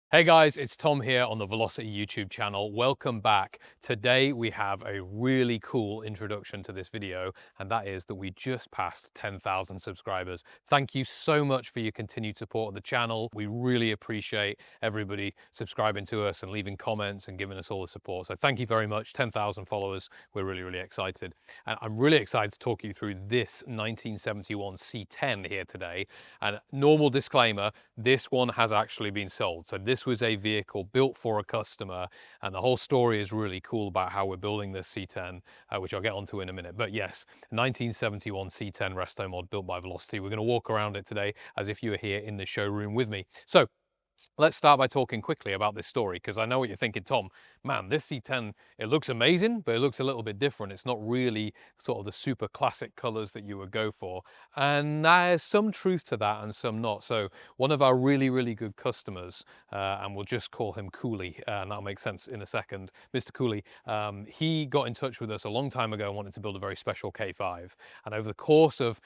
Hey guys, it's Tom here on the Velocity YouTube channel. Welcome back. Today we have a really cool introduction to this video, and that is that we just passed 10,000 subscribers. Thank you so much for your continued support of the channel. We really appreciate everybody subscribing to us and leaving comments and giving us all the support. So thank you very much. 10,000 followers. We're really excited. And I'm really excited to talk you through this 1971 C10 here today. And normal disclaimer, this one has actually been sold. So this was a vehicle built for a customer, and the whole story is really cool about how we're building this C10, which I'll get onto in a minute. But yes, 1971 C10 resto mod built by Velocity. We're going to walk around it today as if you were here in the showroom with me. So let's start by talking quickly about this story, because I know what you're thinking, Tom. Man, this C10, it looks amazing, but it looks a little bit different. It's not really sort of the super classic colors that you would go for. And there's some truth to that and some not. So one of our really good customers, and we'll just call him Cooley, and that'll make sense in a second, Mr. Cooley, he got in touch with us a long time ago and wanted to build a very special K5. And over the course of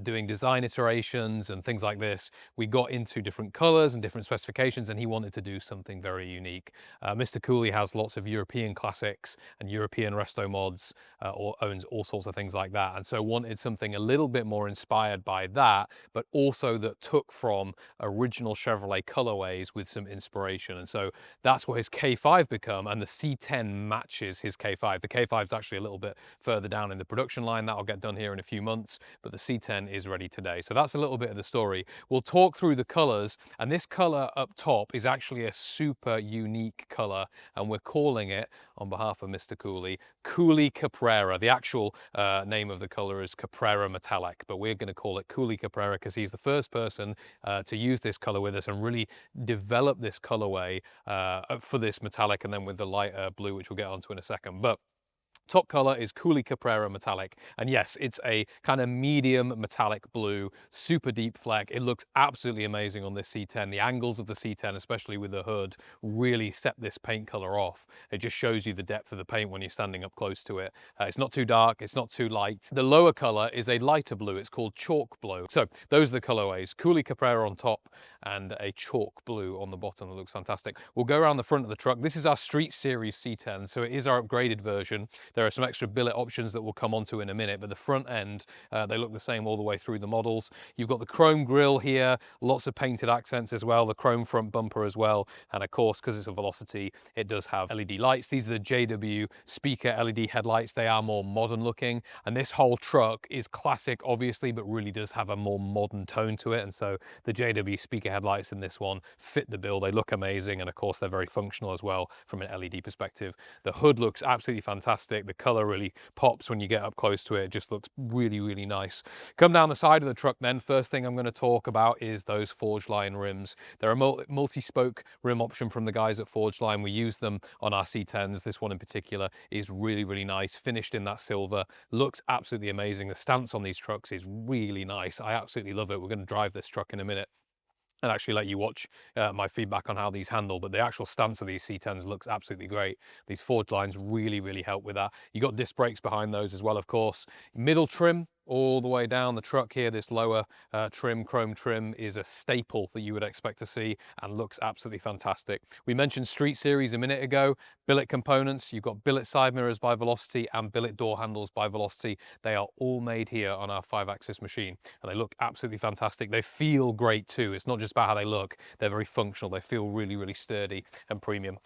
doing design iterations and things like this, we got into different colors and different specifications, and he wanted to do something very unique. Mr. Cooley has lots of European classics and European resto mods, or owns all sorts of things like that, and so wanted something a little bit more inspired by that, but also that took from original Chevrolet colorways with some inspiration. And so that's what his K5 become, and the C10 matches his K5. The K5 is actually a little bit further down in the production line. That'll get done here in a few months, but the C10 is ready today. So that's a little bit of the story. We'll talk through the colors, and this color up top is actually a super unique color, and we're calling it, on behalf of Mr. Cooley, Cooley Caprera. The actual name of the color is Caprera Metallic, but we're going to call it Cooley Caprera because he's the first person to use this color with us and really develop this colorway for this metallic, and then with the lighter blue, which we'll get onto in a second. But top color is Cooley Caprera Metallic, and yes, it's a kind of medium metallic blue, super deep fleck. It looks absolutely amazing on this C10. The angles of the C10, especially with the hood, really set this paint color off. It just shows you the depth of the paint when you're standing up close to it. It's not too dark, it's not too light. The lower color is a lighter blue. It's called chalk blue. So those are the colorways: Cooley Caprera on top and a chalk blue on the bottom. That looks fantastic. We'll go around the front of the truck. This is our Street Series C10, so it is our upgraded version. There are some extra billet options that we'll come onto in a minute, but the front end, they look the same all the way through the models. You've got the chrome grille here, lots of painted accents as well, the chrome front bumper as well, and of course, because it's a Velocity, it does have LED lights. These are the JW speaker LED headlights. They are more modern looking, and this whole truck is classic, obviously, but really does have a more modern tone to it, and so the JW speaker headlights in this one fit the bill. They look amazing, and of course, they're very functional as well from an LED perspective. The hood looks absolutely fantastic. The color really pops when you get up close to it. It just looks really nice. Come down the side of the truck then. First thing I'm going to talk about is those Forgeline rims. They're a multi-spoke rim option from the guys at Forgeline. We use them on our C10s. This one in particular is really nice, finished in that silver. Looks absolutely amazing. The stance on these trucks is really nice. I absolutely love it. We're going to drive this truck in a minute and actually let you watch my feedback on how these handle, but the actual stance of these C10s looks absolutely great. These forged lines really help with that. You got disc brakes behind those as well, of course. Middle trim all the way down the truck here. This lower trim, chrome trim, is a staple that you would expect to see and looks absolutely fantastic. We mentioned Street Series a minute ago. Billet components, you've got billet side mirrors by Velocity and billet door handles by Velocity. They are all made here on our 5-axis machine, and they look absolutely fantastic. They feel great too. It's not just about how they look, they're very functional. They feel really sturdy and premium.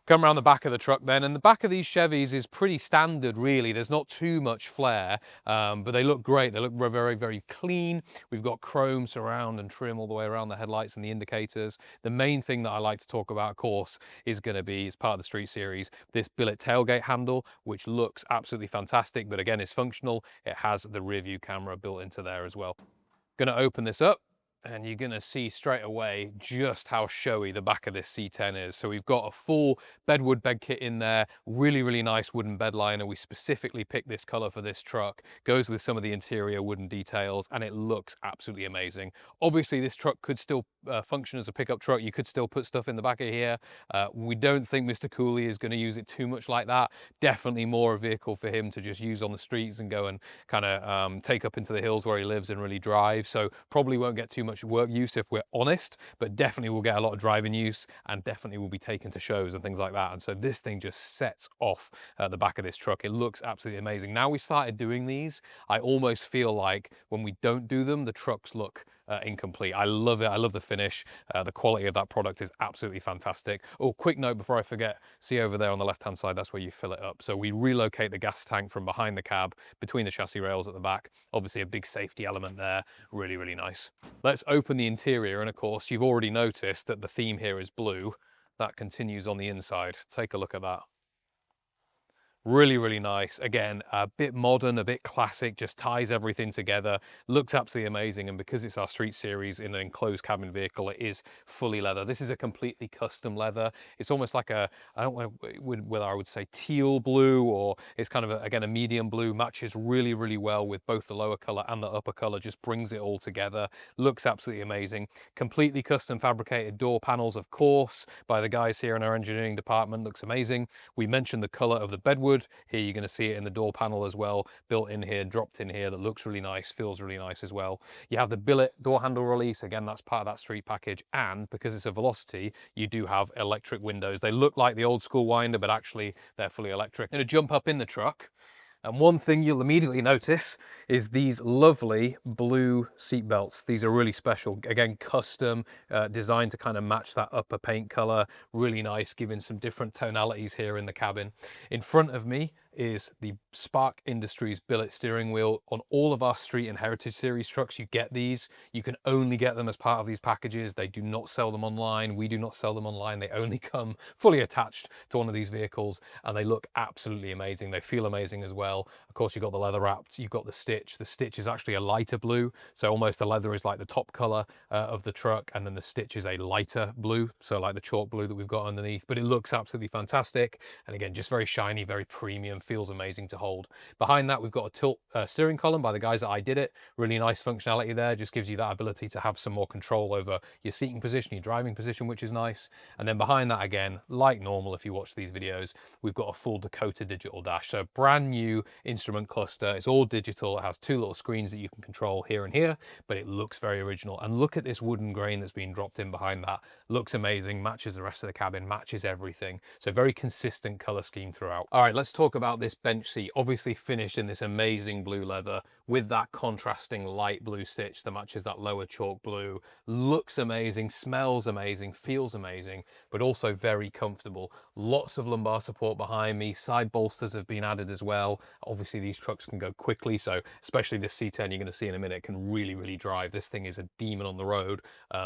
Come around the back of the truck then, and the back of these Chevys is pretty standard really. There's not too much flair, but they look great. They look very clean. We've got chrome surround and trim all the way around the headlights and the indicators. The main thing that I like to talk about, of course, is going to be, as part of the Street Series, this billet tailgate handle, which looks absolutely fantastic, but again, is functional. It has the rear view camera built into there as well. Going to open this up, and you're going to see straight away just how showy the back of this C10 is. So we've got a full bedwood bed kit in there, really nice wooden bed liner. We specifically picked this color for this truck. Goes with some of the interior wooden details, and it looks absolutely amazing. Obviously, this truck could still function as a pickup truck. You could still put stuff in the back of here. We don't think Mr. Cooley is going to use it too much like that. Definitely more a vehicle for him to just use on the streets and go and kind of take up into the hills where he lives and really drive. So probably won't get too much work use if we're honest, but definitely will get a lot of driving use and definitely will be taken to shows and things like that. And so this thing just sets off the back of this truck. It looks absolutely amazing. Now we started doing these, I almost feel like when we don't do them, the trucks look incomplete. I love it. I love the finish. The quality of that product is absolutely fantastic. Oh, quick note before I forget, see over there on the left hand side, that's where you fill it up. So we relocate the gas tank from behind the cab between the chassis rails at the back. Obviously a big safety element there. Really, really nice. Let's open the interior, and of course you've already noticed that the theme here is blue. That continues on the inside. Take a look at that. Really, really nice. Again, a bit modern, a bit classic, just ties everything together. Looks absolutely amazing. And because it's our street series in an enclosed cabin vehicle, it is fully leather. This is a completely custom leather. It's almost like a, I don't know whether I would say teal blue, or it's kind of, again, a medium blue. Matches really, really well with both the lower color and the upper color. Just brings it all together. Looks absolutely amazing. Completely custom fabricated door panels, of course, by the guys here in our engineering department. Looks amazing. We mentioned the color of the bedwood. Here you're going to see it in the door panel as well, built in here, dropped in here. That looks really nice, feels really nice as well. You have the billet door handle release. Again, that's part of that street package. And because it's a Velocity, you do have electric windows. They look like the old school Winder, but actually they're fully electric. I'm going to jump up in the truck. And one thing you'll immediately notice is these lovely blue seat belts. These are really special. Again, custom, designed to kind of match that upper paint color. Really nice, giving some different tonalities here in the cabin. In front of me is the Spark Industries billet steering wheel. On all of our Street and Heritage Series trucks, you get these. You can only get them as part of these packages. They do not sell them online. We do not sell them online. They only come fully attached to one of these vehicles, and they look absolutely amazing. They feel amazing as well. Of course, you've got the leather wrapped, you've got the stitch. The stitch is actually a lighter blue, so almost the leather is like the top color of the truck, and then the stitch is a lighter blue, so like the chalk blue that we've got underneath. But it looks absolutely fantastic, and again, just very shiny, very premium, feels amazing to hold. Behind that, we've got a tilt steering column by the guys that I Did It. Really nice functionality there, just gives you that ability to have some more control over your seating position, your driving position, which is nice. And then behind that, again, like normal if you watch these videos, we've got a full Dakota digital dash, so brand new instrument cluster. It's all digital. It has two little screens that you can control here and here, but it looks very original. And look at this wooden grain that's been dropped in behind that. Looks amazing, matches the rest of the cabin, matches everything. So very consistent color scheme throughout. All right, let's talk about this bench seat. Obviously finished in this amazing blue leather with that contrasting light blue stitch that matches that lower chalk blue. Looks amazing, smells amazing, feels amazing, but also very comfortable. Lots of lumbar support behind me. Side bolsters have been added as well. Obviously these trucks can go quickly, so especially this C10 you're going to see in a minute can really, really drive. This thing is a demon on the road.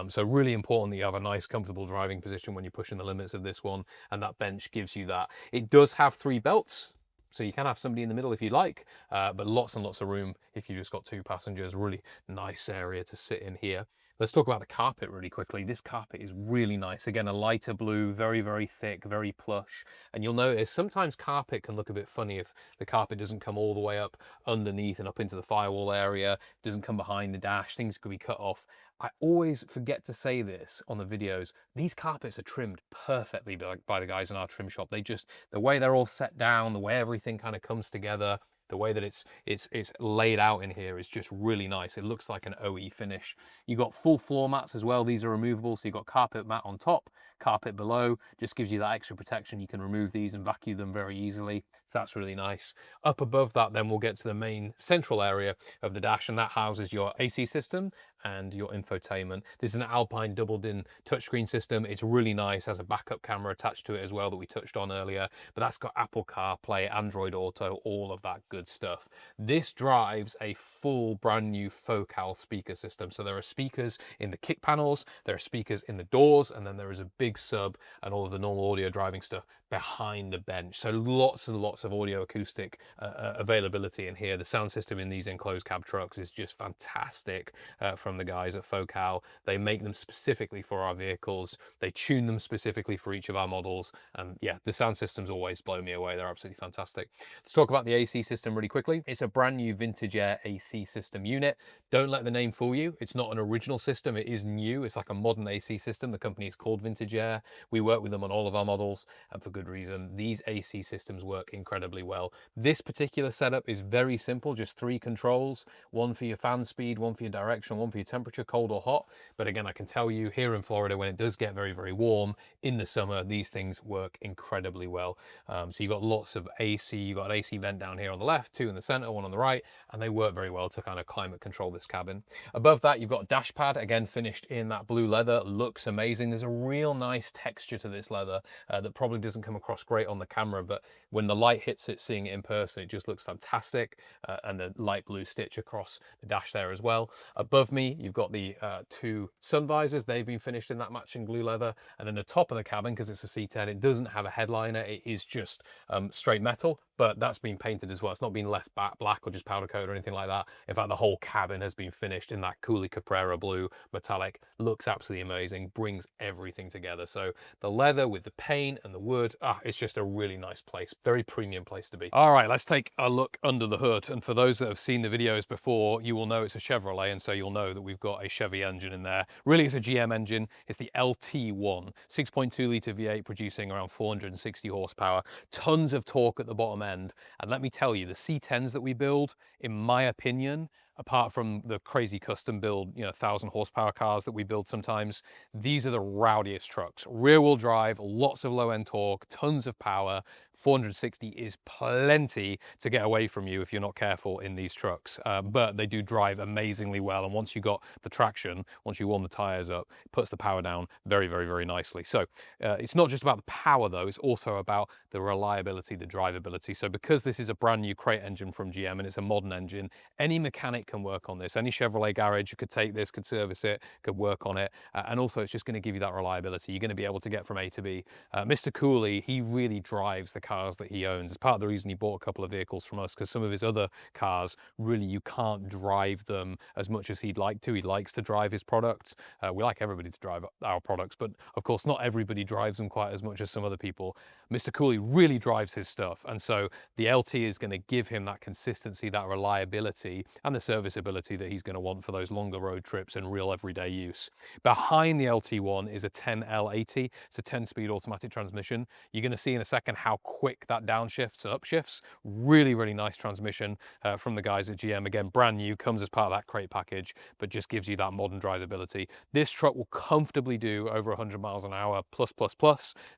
So really important that you have a nice, comfortable driving position when you're pushing the limits of this one, and that bench gives you that. It does have 3 belts, so you can have somebody in the middle if you like, but lots and lots of room if you've just got 2 passengers. Really nice area to sit in here. Let's talk about the carpet really quickly. This carpet is really nice. Again, a lighter blue, very, very thick, very plush. And you'll notice sometimes carpet can look a bit funny if the carpet doesn't come all the way up underneath and up into the firewall area, doesn't come behind the dash, things could be cut off. I always forget to say this on the videos. These carpets are trimmed perfectly by the guys in our trim shop. They just, the way they're all set down, the way everything kind of comes together, the way that it's laid out in here is just really nice. It looks like an OE finish. You've got full floor mats as well. These are removable, so you've got carpet mat on top, carpet below. Just gives you that extra protection. You can remove these and vacuum them very easily. So that's really nice. Up above that, then we'll get to the main central area of the dash, and that houses your AC system and your infotainment. This is an Alpine double-din touchscreen system. It's really nice, has a backup camera attached to it as well that we touched on earlier, but that's got Apple CarPlay, Android Auto, all of that good stuff. This drives a full brand new Focal speaker system. So there are speakers in the kick panels, there are speakers in the doors, and then there is a big sub and all of the normal audio driving stuff behind the bench. So lots and lots of audio acoustic availability in here. The sound system in these enclosed cab trucks is just fantastic from from the guys at Focal. They make them specifically for our vehicles. They tune them specifically for each of our models. And yeah, the sound systems always blow me away. They're absolutely fantastic. Let's talk about the AC system really quickly. It's a brand new vintage air AC system unit. Don't let the name fool you. It's not an original system. It is new. It's like a modern AC system. The company is called Vintage Air. We work with them on all of our models, and for good reason. These AC systems work incredibly well. This particular setup is very simple, just 3 controls, one for your fan speed, one for your direction, one for your temperature, cold or hot. But again, I can tell you here in Florida, when it does get very, very warm in the summer, these things work incredibly well. So you've got lots of AC, you've got an AC vent down here on the left, 2 in the center, 1 on the right, and they work very well to kind of climate control this cabin. Above that, you've got a dash pad, again, finished in that blue leather. Looks amazing. There's a real nice texture to this leather that probably doesn't come across great on the camera, but when the light hits it, seeing it in person, it just looks fantastic. And the light blue stitch across the dash there as well. Above me, you've got the 2 sun visors. They've been finished in that matching blue leather. And then the top of the cabin, because it's a C10, it doesn't have a headliner. It is just straight metal, but that's been painted as well. It's not been left black or just powder coat or anything like that. In fact, the whole cabin has been finished in that coolie Caprera blue metallic. Looks absolutely amazing, brings everything together. So the leather with the paint and the wood, it's just a really nice place, very premium place to be. All right, let's take a look under the hood. And for those that have seen the videos before, you will know it's a Chevrolet, and so you'll know that we've got a Chevy engine in there. Really, it's a GM engine. It's the LT1, 6.2 litre V8 producing around 460 horsepower, tons of torque at the bottom end. And let me tell you, the C10s that we build, in my opinion, apart from the crazy custom build, 1,000 horsepower cars that we build sometimes, these are the rowdiest trucks. Rear wheel drive, lots of low end torque, tons of power. 460 is plenty to get away from you if you're not careful in these trucks. But they do drive amazingly well. And once you got the traction, once you warm the tires up, it puts the power down very, very, very nicely. So it's not just about the power though, it's also about the reliability, the drivability. So because this is a brand new crate engine from GM and it's a modern engine, any mechanic can work on this. Any Chevrolet garage could take this, could service it, could work on it. And also it's just going to give you that reliability. You're going to be able to get from A to B. Mr. Cooley, he really drives the cars that he owns. It's part of the reason he bought a couple of vehicles from us, because some of his other cars, really you can't drive them as much as he'd like to. He likes to drive his products. We like everybody to drive our products, but of course not everybody drives them quite as much as some other people. Mr. Cooley really drives his stuff, and so the LT is going to give him that consistency, that reliability, and the serviceability that he's going to want for those longer road trips and real everyday use. Behind the LT1 is a 10L80. It's a 10-speed automatic transmission. You're going to see in a second how quick that downshifts and upshifts. Really, really nice transmission from the guys at GM. Again, brand new, comes as part of that crate package, but just gives you that modern drivability. This truck will comfortably do over 100 miles an hour plus,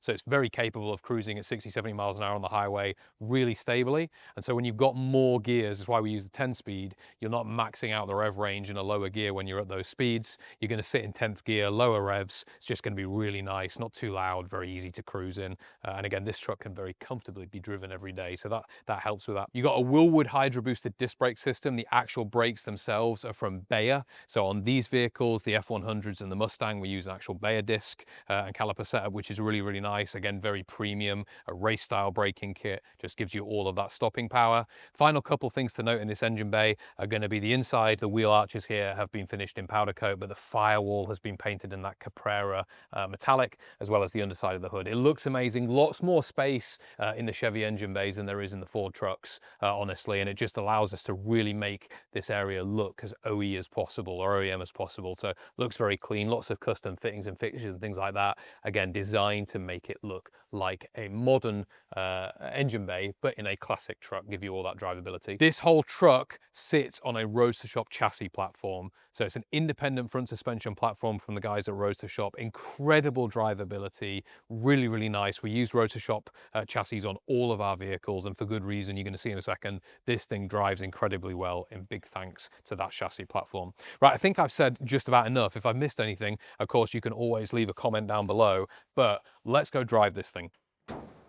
so it's very capable of cruising at 60, 70 miles an hour on the highway really stably. And so when you've got more gears, that's why we use the 10 speed, you're not maxing out the rev range in a lower gear when you're at those speeds. You're going to sit in 10th gear, lower revs. It's just going to be really nice, not too loud, very easy to cruise in. And again, this truck can very comfortably be driven every day, so that helps with that. You got a Willwood Hydro boosted disc brake system. The actual brakes themselves are from Bayer. So on these vehicles, the F100s and the Mustang, we use an actual Bayer disc and caliper setup, which is really, really nice. Again, very premium, a race style braking kit, just gives you all of that stopping power. Final couple things to note in this engine bay are going to be the inside. The wheel arches here have been finished in powder coat, but the firewall has been painted in that Caprera metallic, as well as the underside of the hood. It looks amazing. Lots more space in the Chevy engine bays than there is in the Ford trucks, honestly, and it just allows us to really make this area look as OE as possible, or OEM as possible. So it looks very clean, lots of custom fittings and fixtures and things like that. Again, designed to make it look like a modern engine bay, but in a classic truck, give you all that drivability. This whole truck sits on a Roadster Shop chassis platform. So it's an independent front suspension platform from the guys at Roadster Shop. Incredible drivability, really, really nice. We use Roadster Shop chassis on all of our vehicles, and for good reason. You're going to see in a second, this thing drives incredibly well, in big thanks to that chassis platform. Right, I think I've said just about enough. If I've missed anything, of course, you can always leave a comment down below, but let's go drive this thing.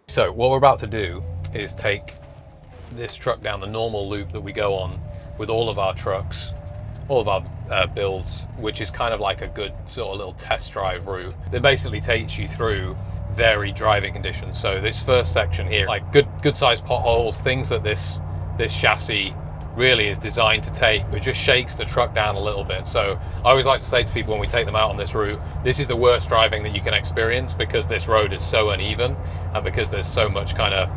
So what we're about to do is take this truck down the normal loop that we go on with all of our trucks, all of our builds, which is kind of like a good sort of little test drive route that basically takes you through varied driving conditions. So this first section here, like good sized potholes, things that this chassis really is designed to take, but just shakes the truck down a little bit. So I always like to say to people when we take them out on this route, this is the worst driving that you can experience, because this road is so uneven and because there's so much kind of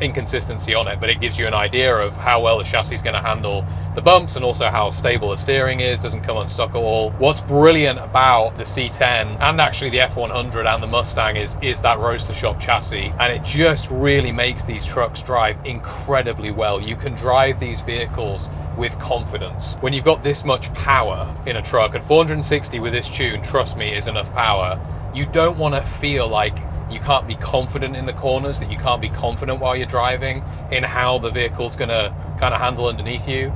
inconsistency on it, but it gives you an idea of how well the chassis is going to handle the bumps, and also how stable the steering is, doesn't come unstuck at all. What's brilliant about the C10 and actually the F100 and the Mustang is that roadster shop chassis, and it just really makes these trucks drive incredibly well. You can drive these vehicles with confidence. When you've got this much power in a truck, and 460 with this tune, trust me, is enough power, you don't want to feel like you can't be confident in the corners, that you can't be confident while you're driving in how the vehicle's gonna kind of handle underneath you.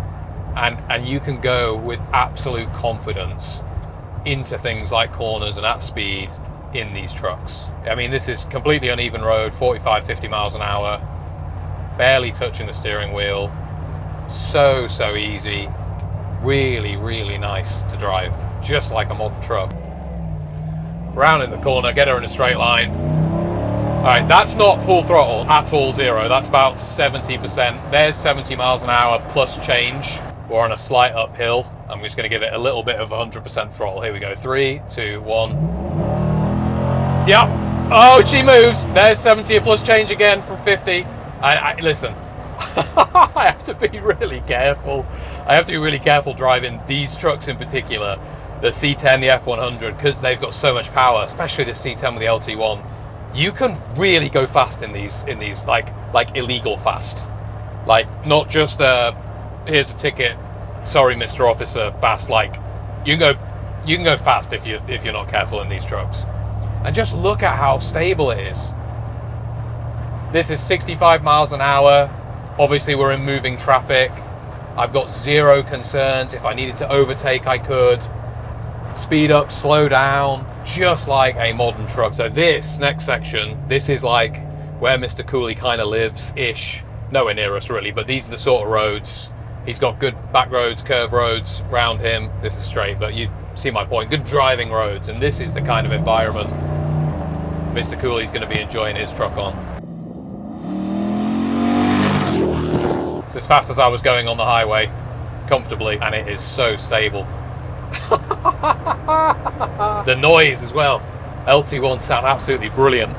And you can go with absolute confidence into things like corners and at speed in these trucks. I mean, this is completely uneven road, 45, 50 miles an hour, barely touching the steering wheel. So easy, really, really nice to drive, just like a modern truck. Round in the corner, get her in a straight line. All right, that's not full throttle at all, zero. That's about 70%. There's 70 miles an hour plus change. We're on a slight uphill. I'm just gonna give it a little bit of 100% throttle. Here we go, 3, 2, 1. Yep, oh, she moves. There's 70 plus change again from 50. Listen, I have to be really careful. I have to be really careful driving these trucks in particular, the C10, the F100, because they've got so much power, especially the C10 with the LT1. You can really go fast in these like illegal fast, like not just here's a ticket, sorry Mr. Officer, fast. Like you can go fast if you're not careful in these trucks. And just look at how stable it is. This is 65 miles an hour. Obviously we're in moving traffic. I've got zero concerns. If I needed to overtake, I could. Speed up, slow down, just like a modern truck. So this next section, this is like where Mr. Cooley kind of lives-ish. Nowhere near us really, but these are the sort of roads. He's got good back roads, curve roads around him. This is straight, but you see my point. Good driving roads, and this is the kind of environment Mr. Cooley's going to be enjoying his truck on. It's as fast as I was going on the highway, comfortably, and it is so stable. The noise as well. LT1 sound absolutely brilliant.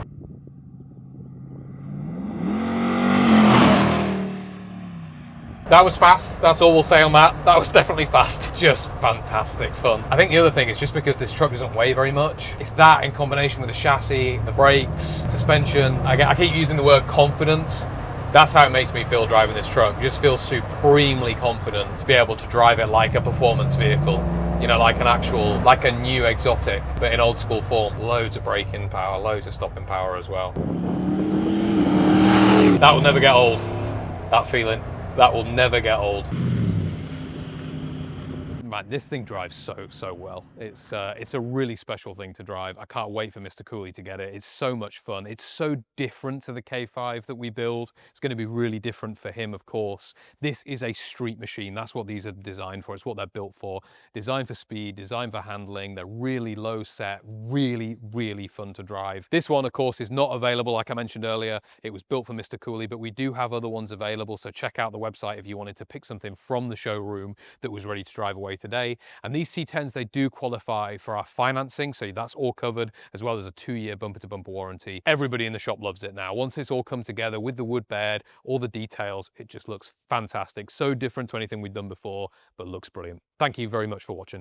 That was fast, that's all we'll say on that. That was definitely fast. Just fantastic fun. I think the other thing is just because this truck doesn't weigh very much, it's that in combination with the chassis, the brakes, suspension. I keep using the word confidence. That's how it makes me feel driving this truck. Just feel supremely confident to be able to drive it like a performance vehicle. You know, like a new exotic, but in old school form. Loads of braking power, loads of stopping power as well. That will never get old, that feeling. That will never get old. Man, this thing drives so well. It's a really special thing to drive. I can't wait for Mr. Cooley to get it. It's so much fun. It's so different to the K5 that we build. It's going to be really different for him, of course. This is a street machine. That's what these are designed for. It's what they're built for. Designed for speed, designed for handling. They're really low set, really, really fun to drive. This one, of course, is not available. Like I mentioned earlier, it was built for Mr. Cooley, but we do have other ones available. So check out the website if you wanted to pick something from the showroom that was ready to drive away today. And these C10s, they do qualify for our financing, so that's all covered, as well as a 2-year bumper-to-bumper warranty. Everybody in the shop loves it now. Once it's all come together with the wood bed, all the details, it just looks fantastic. So different to anything we've done before, but looks brilliant. Thank you very much for watching.